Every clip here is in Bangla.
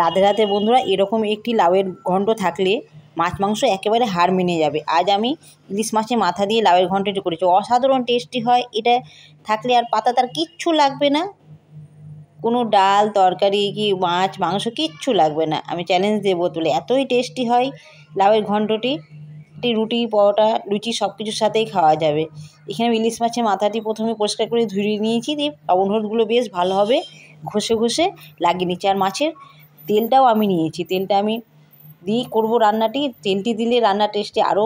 রাধে রাধে বন্ধুরা, এরকম একটি লাউয়ের ঘন্ট থাকলে মাছ মাংস একেবারে হার মেনে যাবে। আজ আমি ইলিশ মাছের মাথা দিয়ে লাউয়ের ঘন্টটি করেছি, অসাধারণ টেস্টি হয়। এটা থাকলে আর পাতা তার কিচ্ছু লাগবে না, কোনো ডাল তরকারি কি মাছ মাংস কিচ্ছু লাগবে না। আমি চ্যালেঞ্জ দেবো তুলে, এতই টেস্টি হয় লাউয়ের ঘন্টটি। এটি রুটি পরোটা লুচি সব কিছুর সাথেই খাওয়া যাবে। এখানে ইলিশ মাছের মাথাটি প্রথমে পরিষ্কার করে ধুয়ে নিয়েছি, দিয়ে লবণ হলুদগুলো বেশ ভালোভাবে ঘষে ঘষে লাগিয়ে নিচ্ছি। আর মাছের তেলটাও আমি নিয়েছি, তেলটা আমি দিয়েই করবো রান্নাটি। তেলটি দিলে রান্নার টেস্টি আরও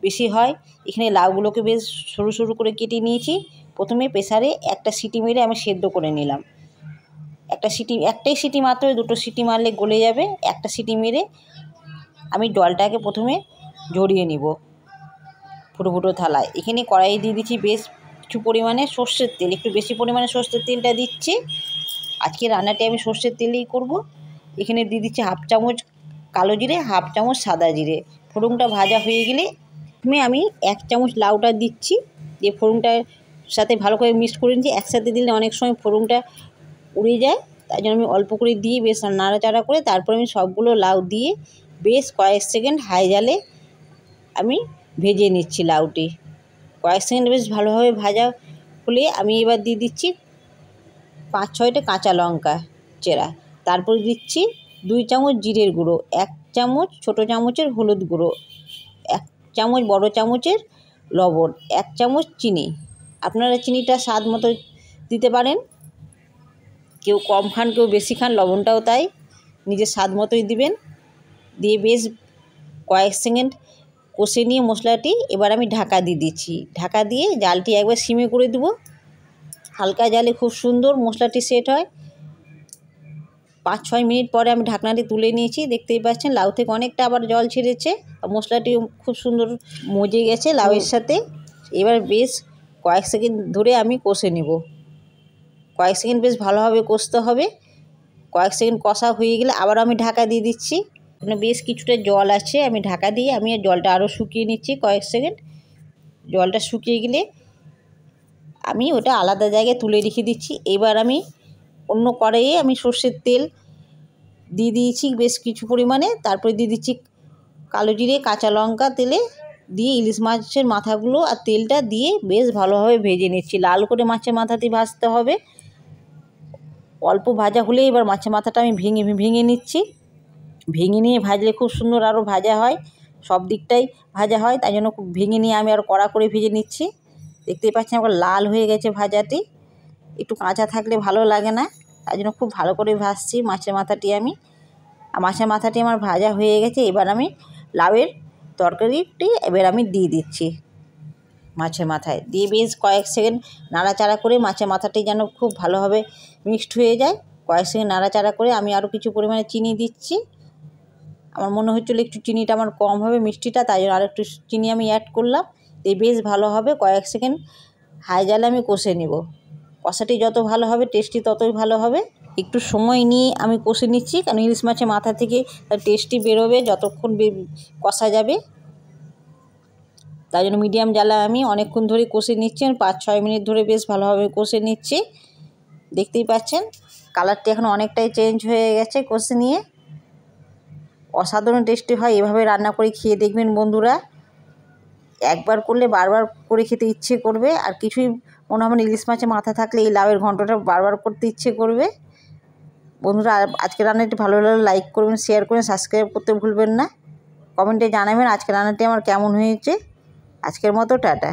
বেশি হয়। এখানে লাউগুলোকে বেশ সরু সরু করে কেটে নিয়েছি। প্রথমে প্রেসারে একটা সিটি মেরে আমি সেদ্ধ করে নিলাম। একটাই সিটি মাত্র, দুটো সিটি মারলে গলে যাবে। একটা সিটি মেরে আমি জলটাকে প্রথমে ঝরিয়ে নিব ফুটো ফুটো থালায়। এখানে কড়াইয়ে দিয়ে দিচ্ছি বেশ কিছু পরিমাণে সর্ষের তেল, একটু বেশি পরিমাণে সর্ষের তেলটা দিচ্ছি। আজকে রান্নাটি আমি সর্ষের তেলেই করব। এখানে দিয়ে দিচ্ছি হাফ চামচ কালো জিরে, হাফ চামচ সাদা জিরে। ফোড়নটা ভাজা হয়ে গেলে আমি 1 চামচ লাউটা দিচ্ছি, দিয়ে ফোড়নটার সাথে ভালো করে মিক্সড করে নিচ্ছি। একসাথে দিলে অনেক সময় ফোড়নটা উড়ে যায়, তাই জন্য আমি অল্প করে দিয়ে বেশ নাড়াচাড়া করে তারপরে আমি সবগুলো লাউ দিয়ে বেশ কয়েক সেকেন্ড হাই জালে আমি ভেজে নিচ্ছি লাউটি। কয়েক সেকেন্ড বেশ ভালোভাবে ভাজা হলে আমি এবার দিয়ে দিচ্ছি 5-6টা কাঁচা লঙ্কা চেরা। তারপরে দিচ্ছি 2 চামচ জিরের গুঁড়ো, 1 চামচ ছোটো চামচের হলুদ গুঁড়ো, 1 চামচ বড় চামচের লবণ, 1 চামচ চিনি। আপনারা চিনিটা স্বাদ মতো দিতে পারেন, কেউ কম খান কেউ বেশি খান, লবণটাও তাই নিজের স্বাদ মতোই দিবেন। দিয়ে বেশ কয়েক সেকেন্ড কষে নিয়ে মশলাটি এবার আমি ঢাকা দিয়ে দিচ্ছি। ঢাকা দিয়ে জালটি একবার সিমে করে দেবো। হালকা জালে খুব সুন্দর মশলাটি সেট হয়। 5-6 মিনিট পরে আমি ঢাকনাটি তুলে নিয়েছি। দেখতেই পাচ্ছেন লাউ থেকে অনেকটা আবার জল ছেড়েছে, মশলাটি খুব সুন্দর মজে গেছে লাউয়ের সাথে। এবার বেশ কয়েক সেকেন্ড ধরে আমি কষে নেব। কয়েক সেকেন্ড বেশ ভালোভাবে কষতে হবে। কয়েক সেকেন্ড কষা হয়ে গেলে আবার আমি ঢাকা দিয়ে দিচ্ছি। এখানে বেশ কিছুটা জল আছে, আমি ঢাকা দিয়ে আমি জলটা আরও শুকিয়ে নিচ্ছি কয়েক সেকেন্ড। জলটা শুকিয়ে গেলে আমি ওটা আলাদা জায়গায় তুলে রেখে দিচ্ছি। এবার আমি অন্য কড়াইয়ে আমি সর্ষের তেল দিয়ে দিয়েছি বেশ কিছু পরিমাণে। তারপরে দিয়ে দিচ্ছি কালো জিরে কাঁচা লঙ্কা তেলে দিয়ে ইলিশ মাছের মাথাগুলো আর তেলটা দিয়ে বেশ ভালোভাবে ভেজে নিচ্ছি। লাল করে মাছের মাথাটি ভাজতে হবে। অল্প ভাজা হলে এবার মাছের মাথাটা আমি ভেঙে নিচ্ছি। ভেঙে নিয়ে ভাজলে খুব সুন্দর আরও ভাজা হয়, সব দিকটাই ভাজা হয়, তাই জন্য খুব ভেঙে নিয়ে আমি আরও কড়া করে ভেজে নিচ্ছি। দেখতেই পাচ্ছেন আমার লাল হয়ে গেছে ভাজাটি, একটু কাঁচা থাকলে ভালো লাগে না, তাই জন্য খুব ভালো করে ভাজছি মাছের মাথাটি আমি। মাছের মাথাটি আমার ভাজা হয়ে গেছে। এবার আমি লাউয়ের তরকারিটি এবার আমি দিয়ে দিচ্ছি মাছের মাথায়, দিয়ে বেশ কয়েক সেকেন্ড নাড়াচাড়া করে মাছের মাথাটি যেন খুব ভালোভাবে মিক্সড হয়ে যায়। কয়েক সেকেন্ড নাড়াচাড়া করে আমি আরও কিছু পরিমাণে চিনি দিচ্ছি। আমার মনে হচ্ছিলো একটু চিনিটা আমার কম হবে মিষ্টিটা, তাই জন্য আরেকটু চিনি আমি অ্যাড করলাম। দিয়ে বেশ ভালোভাবে কয়েক সেকেন্ড হাই জালে আমি কষে নেব। কষাটি যত ভালো হবে টেস্টি ততই ভালো হবে। একটু সময় নিয়ে আমি কষে নিচ্ছি, কারণ ইলিশ মাছের মাথা থেকে তার টেস্টি বেরোবে যতক্ষণ কষা যাবে। তাই জন্য মিডিয়াম জ্বালা আমি অনেকক্ষণ ধরে কষে নিচ্ছি, 5-6 মিনিট ধরে বেশ ভালোভাবে কষে নিচ্ছি। দেখতেই পাচ্ছেন কালারটি এখন অনেকটাই চেঞ্জ হয়ে গেছে কষে নিয়ে। অসাধারণ টেস্টি হয়, এভাবে রান্না করে খেয়ে দেখবেন বন্ধুরা। একবার করলে বারবার করে খেতে ইচ্ছে করবে। আর কিছুই মনে হবে ইলিশ মাছের মাথা থাকলে এই লাউয়ের ঘন্টটা বারবার করতে ইচ্ছে করবে। বন্ধুরা আজকের রান্নাটি ভালো লাগলে লাইক করবেন, শেয়ার করবেন, সাবস্ক্রাইব করতে ভুলবেন না। কমেন্টে জানাবেন আজকের রান্নাটি আমার কেমন হয়েছে। আজকের মতো টাটা।